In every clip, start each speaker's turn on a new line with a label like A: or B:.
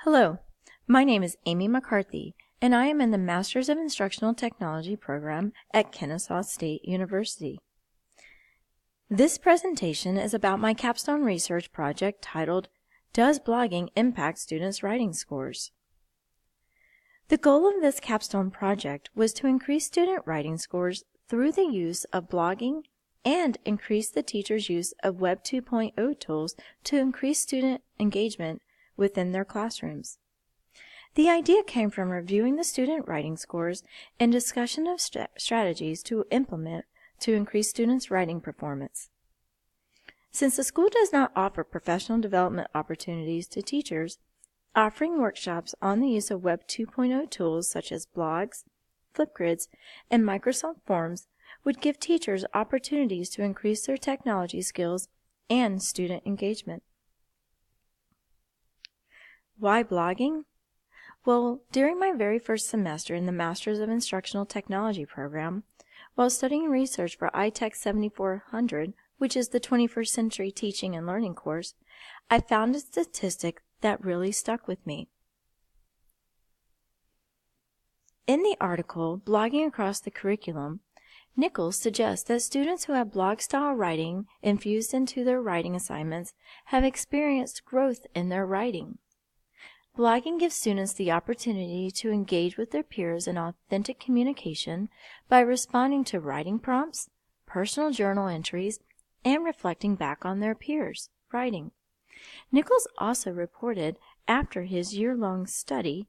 A: Hello, my name is Amy McCarthy, and I am in the Masters of Instructional Technology program at Kennesaw State University. This presentation is about my capstone research project titled, Does Blogging Impact Students' Writing Scores? The goal of this capstone project was to increase student writing scores through the use of blogging and increase the teacher's use of Web 2.0 tools to increase student engagement within their classrooms. The idea came from reviewing the student writing scores and discussion of strategies to implement to increase students' writing performance. Since the school does not offer professional development opportunities to teachers, offering workshops on the use of Web 2.0 tools such as blogs, Flipgrids, and Microsoft Forms would give teachers opportunities to increase their technology skills and student engagement. Why blogging? Well, during my very first semester in the Masters of Instructional Technology program, while studying research for iTech 7400, which is the 21st Century Teaching and Learning course, I found a statistic that really stuck with me. In the article, Blogging Across the Curriculum, Nichols suggests that students who have blog-style writing infused into their writing assignments have experienced growth in their writing. Blogging gives students the opportunity to engage with their peers in authentic communication by responding to writing prompts, personal journal entries, and reflecting back on their peers' writing. Nichols also reported after his year-long study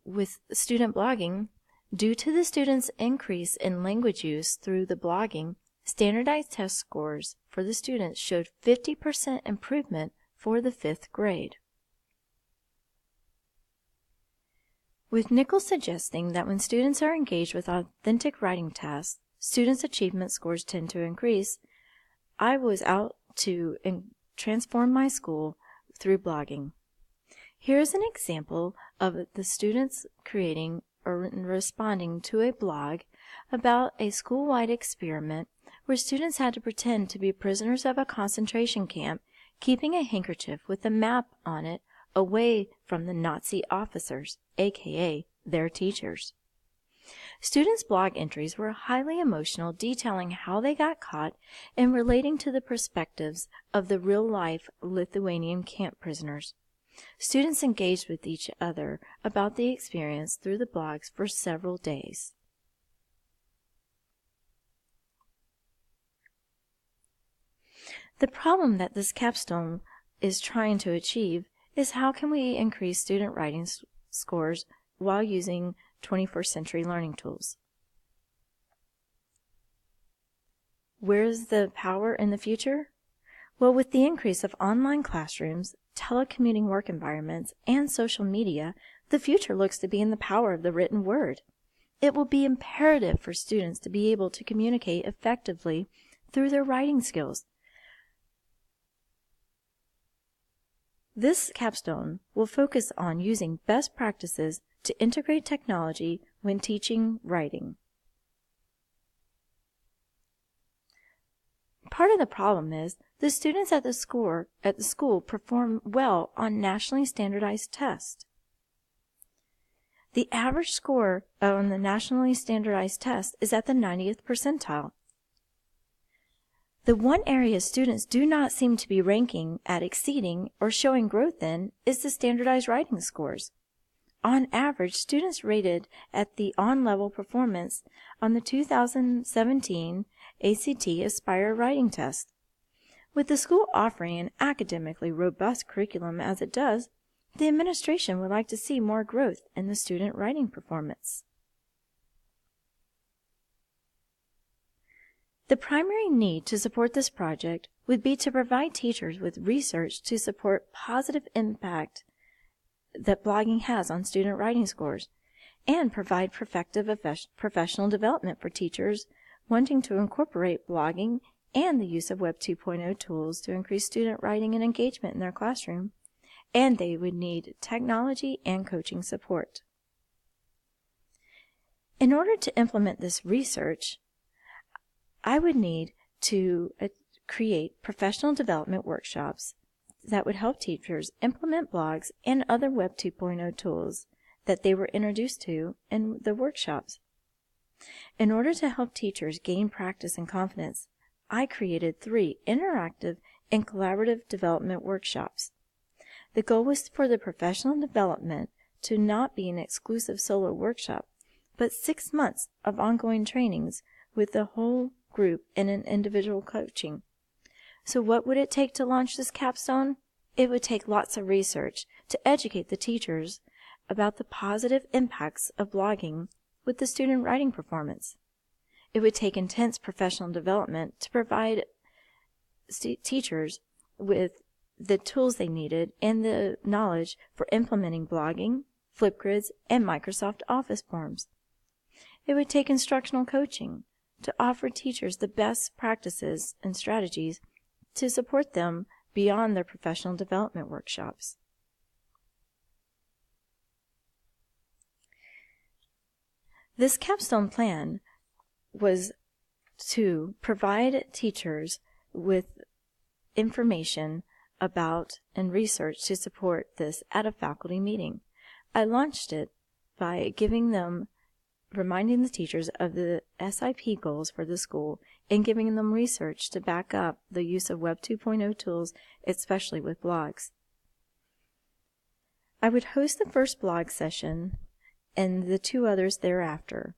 A: with student blogging, due to the students' increase in language use through the blogging, standardized test scores for the students showed 50% improvement for the 5th grade. With Nichols suggesting that when students are engaged with authentic writing tasks, students' achievement scores tend to increase, I was out to transform my school through blogging. Here is an example of the students creating or responding to a blog about a school-wide experiment where students had to pretend to be prisoners of a concentration camp, keeping a handkerchief with a map on it away from the Nazi officers, aka their teachers. Students' blog entries were highly emotional, detailing how they got caught and relating to the perspectives of the real-life Lithuanian camp prisoners. Students engaged with each other about the experience through the blogs for several days. The problem that this capstone is trying to achieve is how can we increase student writing scores while using 21st century learning tools. Where is the power in the future? Well, with the increase of online classrooms, telecommuting work environments, and social media, the future looks to be in the power of the written word. It will be imperative for students to be able to communicate effectively through their writing skills. This capstone will focus on using best practices to integrate technology when teaching writing. Part of the problem is the students at the school perform well on nationally standardized tests. The average score on the nationally standardized test is at the 90th percentile. The one area students do not seem to be ranking at exceeding or showing growth in is the standardized writing scores. On average, students rated at the on-level performance on the 2017 ACT Aspire writing test. With the school offering an academically robust curriculum as it does, the administration would like to see more growth in the student writing performance. The primary need to support this project would be to provide teachers with research to support positive impact that blogging has on student writing scores, and provide professional development for teachers wanting to incorporate blogging and the use of Web 2.0 tools to increase student writing and engagement in their classroom, and they would need technology and coaching support. In order to implement this research, I would need to create professional development workshops that would help teachers implement blogs and other Web 2.0 tools that they were introduced to in the workshops. In order to help teachers gain practice and confidence, I created 3 interactive and collaborative development workshops. The goal was for the professional development to not be an exclusive solo workshop, but 6 months of ongoing trainings with the whole group and an individual coaching. So what would it take to launch this capstone? It would take lots of research to educate the teachers about the positive impacts of blogging with the student writing performance. It would take intense professional development to provide teachers with the tools they needed and the knowledge for implementing blogging, Flipgrids, and Microsoft Office forms. It would take instructional coaching to offer teachers the best practices and strategies to support them beyond their professional development workshops. This capstone plan was to provide teachers with information about and research to support this at a faculty meeting. I launched it by reminding the teachers of the SIP goals for the school and giving them research to back up the use of Web 2.0 tools, especially with blogs. I would host the first blog session and the 2 others thereafter.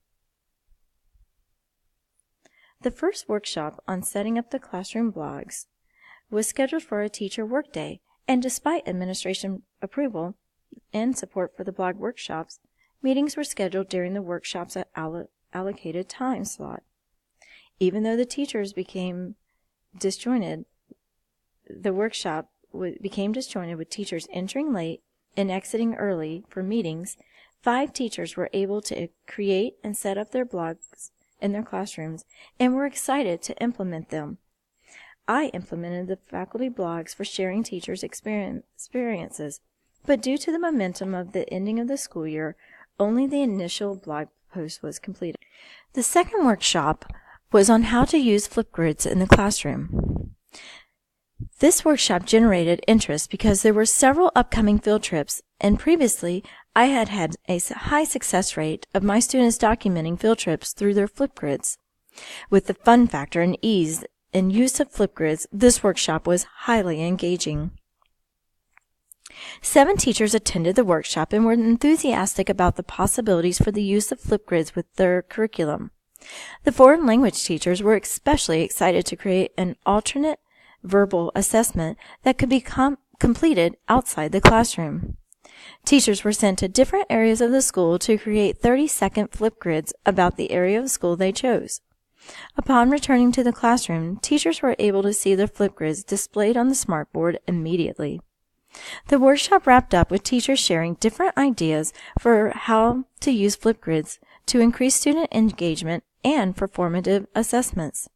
A: The first workshop on setting up the classroom blogs was scheduled for a teacher workday, and despite administration approval and support for the blog workshops, meetings were scheduled during the workshops at allocated time slot. Even though the teachers became disjointed, the workshop became disjointed with teachers entering late and exiting early for meetings. 5 teachers were able to create and set up their blogs in their classrooms and were excited to implement them. I implemented the faculty blogs for sharing teachers' experiences, but due to the momentum of the ending of the school year, only the initial blog post was completed. The second workshop was on how to use Flipgrids in the classroom. This workshop generated interest because there were several upcoming field trips, and previously I had had a high success rate of my students documenting field trips through their Flipgrids. With the fun factor and ease in use of Flipgrids, this workshop was highly engaging. 7 teachers attended the workshop and were enthusiastic about the possibilities for the use of Flipgrids with their curriculum. The foreign language teachers were especially excited to create an alternate verbal assessment that could be completed outside the classroom. Teachers were sent to different areas of the school to create 30-second Flipgrids about the area of school they chose. Upon returning to the classroom, teachers were able to see their Flipgrids displayed on the smartboard immediately. The workshop wrapped up with teachers sharing different ideas for how to use Flipgrids to increase student engagement and for formative assessments.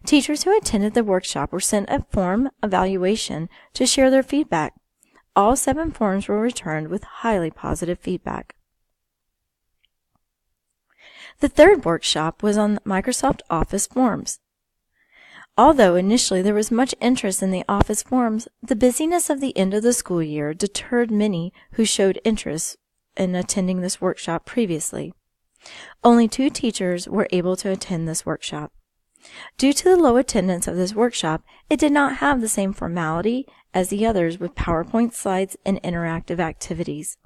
A: Teachers who attended the workshop were sent a form evaluation to share their feedback. All 7 forms were returned with highly positive feedback. The third workshop was on Microsoft Office forms. Although initially there was much interest in the Office forms, the busyness of the end of the school year deterred many who showed interest in attending this workshop previously. Only 2 teachers were able to attend this workshop. Due to the low attendance of this workshop, it did not have the same formality as the others with PowerPoint slides and interactive activities.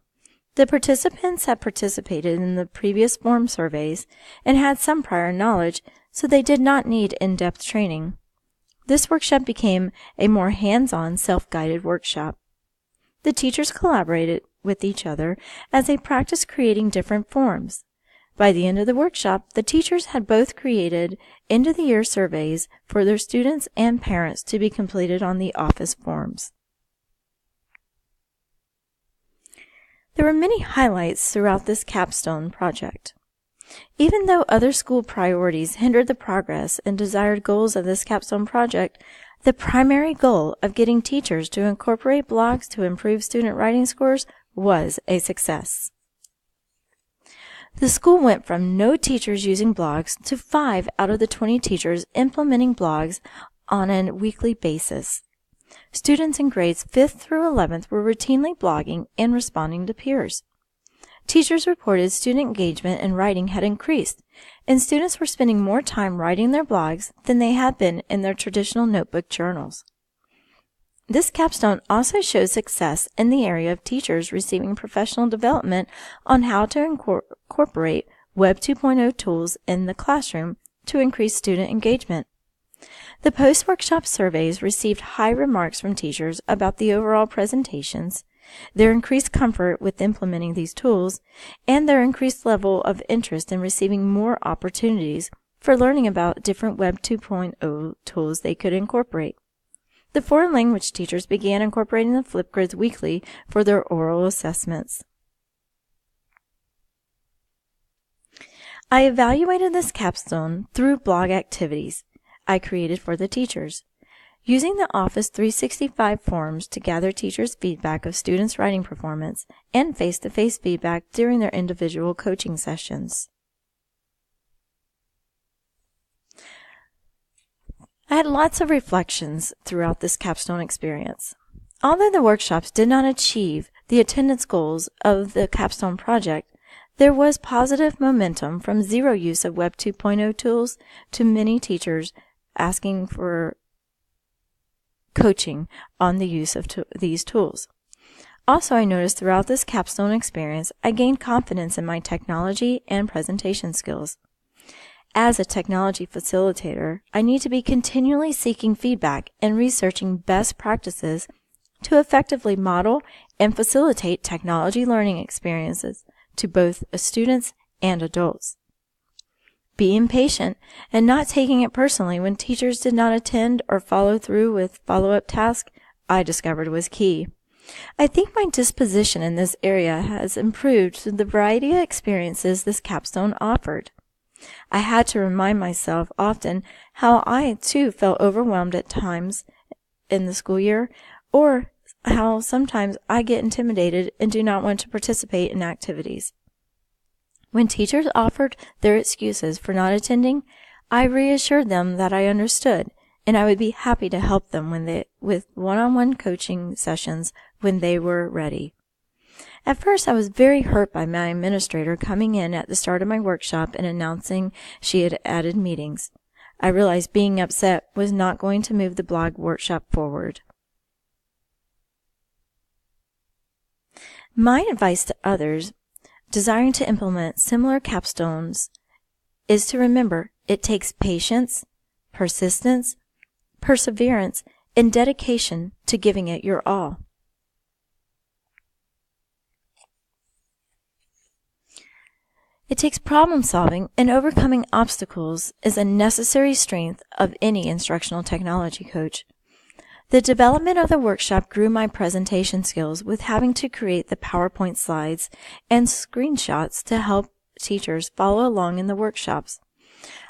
A: The participants had participated in the previous form surveys and had some prior knowledge, so they did not need in-depth training. This workshop became a more hands-on, self-guided workshop. The teachers collaborated with each other as they practiced creating different forms. By the end of the workshop, the teachers had both created end-of-the-year surveys for their students and parents to be completed on the Office forms. There were many highlights throughout this capstone project. Even though other school priorities hindered the progress and desired goals of this capstone project, the primary goal of getting teachers to incorporate blogs to improve student writing scores was a success. The school went from no teachers using blogs to 5 out of the 20 teachers implementing blogs on a weekly basis. Students in grades 5th through 11th were routinely blogging and responding to peers. Teachers reported student engagement and writing had increased, and students were spending more time writing their blogs than they had been in their traditional notebook journals. This capstone also shows success in the area of teachers receiving professional development on how to incorporate Web 2.0 tools in the classroom to increase student engagement. The post-workshop surveys received high remarks from teachers about the overall presentations, their increased comfort with implementing these tools, and their increased level of interest in receiving more opportunities for learning about different Web 2.0 tools they could incorporate. The foreign language teachers began incorporating the Flipgrids weekly for their oral assessments. I evaluated this capstone through blog activities I created for the teachers, using the Office 365 forms to gather teachers' feedback of students' writing performance and face-to-face feedback during their individual coaching sessions. I had lots of reflections throughout this capstone experience. Although the workshops did not achieve the attendance goals of the capstone project, there was positive momentum from zero use of Web 2.0 tools to many teachers asking for coaching on the use of these tools. Also, I noticed throughout this capstone experience, I gained confidence in my technology and presentation skills. As a technology facilitator, I need to be continually seeking feedback and researching best practices to effectively model and facilitate technology learning experiences to both students and adults. Being patient and not taking it personally when teachers did not attend or follow through with follow-up tasks, I discovered was key. I think my disposition in this area has improved through the variety of experiences this capstone offered. I had to remind myself often how I, too, felt overwhelmed at times in the school year, or how sometimes I get intimidated and do not want to participate in activities. When teachers offered their excuses for not attending, I reassured them that I understood, and I would be happy to help them with one-on-one coaching sessions when they were ready. At first, I was very hurt by my administrator coming in at the start of my workshop and announcing she had added meetings. I realized being upset was not going to move the blog workshop forward. My advice to others desiring to implement similar capstones is to remember it takes patience, persistence, perseverance, and dedication to giving it your all. It takes problem solving and overcoming obstacles is a necessary strength of any instructional technology coach. The development of the workshop grew my presentation skills with having to create the PowerPoint slides and screenshots to help teachers follow along in the workshops.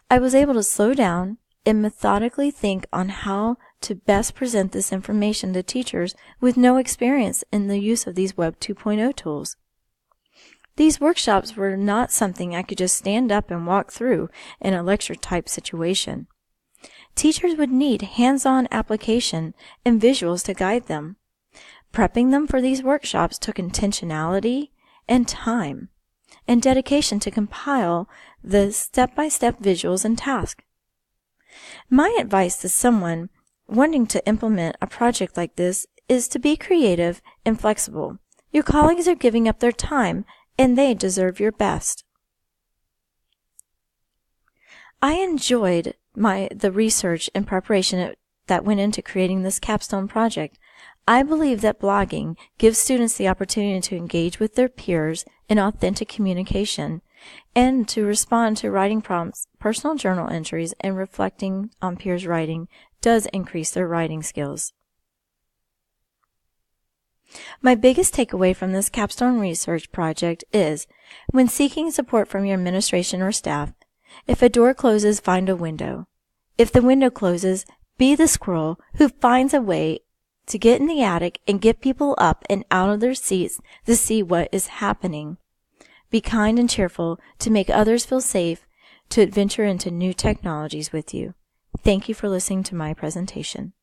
A: I was able to slow down and methodically think on how to best present this information to teachers with no experience in the use of these Web 2.0 tools. These workshops were not something I could just stand up and walk through in a lecture-type situation. Teachers would need hands-on application and visuals to guide them. Prepping them for these workshops took intentionality and time, and dedication to compile the step-by-step visuals and tasks. My advice to someone wanting to implement a project like this is to be creative and flexible. Your colleagues are giving up their time, and they deserve your best. I enjoyed the research and preparation that went into creating this capstone project. I believe that blogging gives students the opportunity to engage with their peers in authentic communication and to respond to writing prompts, personal journal entries, and reflecting on peers' writing does increase their writing skills. My biggest takeaway from this capstone research project is, when seeking support from your administration or staff, if a door closes, find a window. If the window closes, be the squirrel who finds a way to get in the attic and get people up and out of their seats to see what is happening. Be kind and cheerful to make others feel safe to adventure into new technologies with you. Thank you for listening to my presentation.